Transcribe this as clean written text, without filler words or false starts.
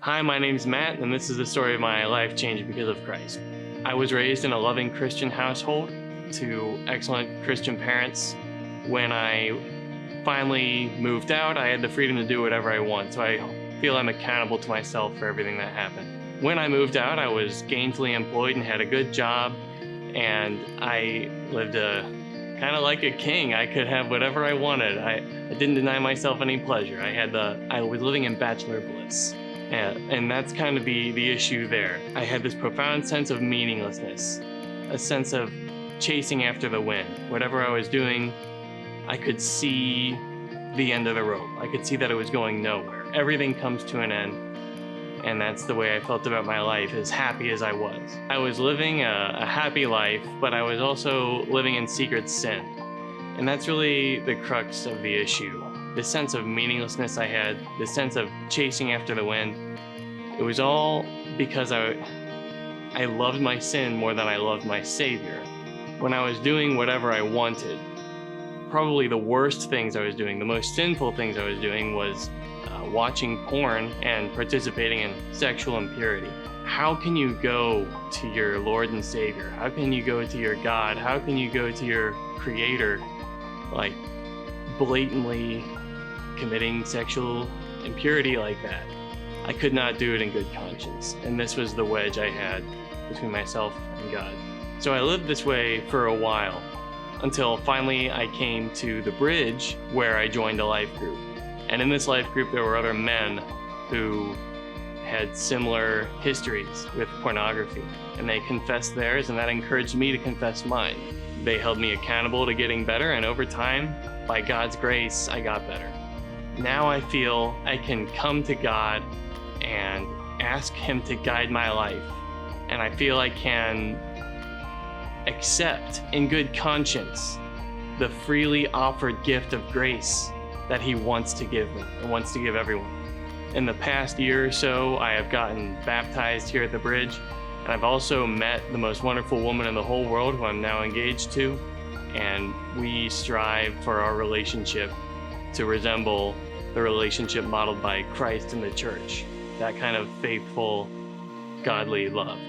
Hi, my name's Matt, and this is the story of my life changed because of Christ. I was raised in a loving Christian household to excellent Christian parents. When I finally moved out, I had the freedom to do whatever I want, so I feel I'm accountable to myself for everything that happened. When I moved out, I was gainfully employed and had a good job, and I lived kind of like a king. I could have whatever I wanted. I didn't deny myself any pleasure. I was living in bachelor bliss. And that's kind of the issue there. I had this profound sense of meaninglessness, a sense of chasing after the wind. Whatever I was doing, I could see the end of the rope. I could see that it was going nowhere. Everything comes to an end. And that's the way I felt about my life, as happy as I was. I was living a happy life, but I was also living in secret sin. And that's really the crux of the issue. The sense of meaninglessness I had, the sense of chasing after the wind, it was all because I loved my sin more than I loved my Savior. When I was doing whatever I wanted, probably the worst things I was doing, the most sinful things I was doing was watching porn and participating in sexual impurity. How can you go to your Lord and Savior? How can you go to your God? How can you go to your Creator, like blatantly committing sexual impurity like that? I could not do it in good conscience, and this was the wedge I had between myself and God. So I lived this way for a while, until finally I came to the Bridge, where I joined a life group. And in this life group there were other men who had similar histories with pornography, and they confessed theirs, and that encouraged me to confess mine. They held me accountable to getting better, and over time, by God's grace, I got better. Now I feel I can come to God and ask Him to guide my life, and I feel I can accept in good conscience the freely offered gift of grace that He wants to give me and wants to give everyone. In the past year or so, I have gotten baptized here at the Bridge, and I've also met the most wonderful woman in the whole world who I'm now engaged to, and we strive for our relationship to resemble the relationship modeled by Christ and the church, that kind of faithful, godly love.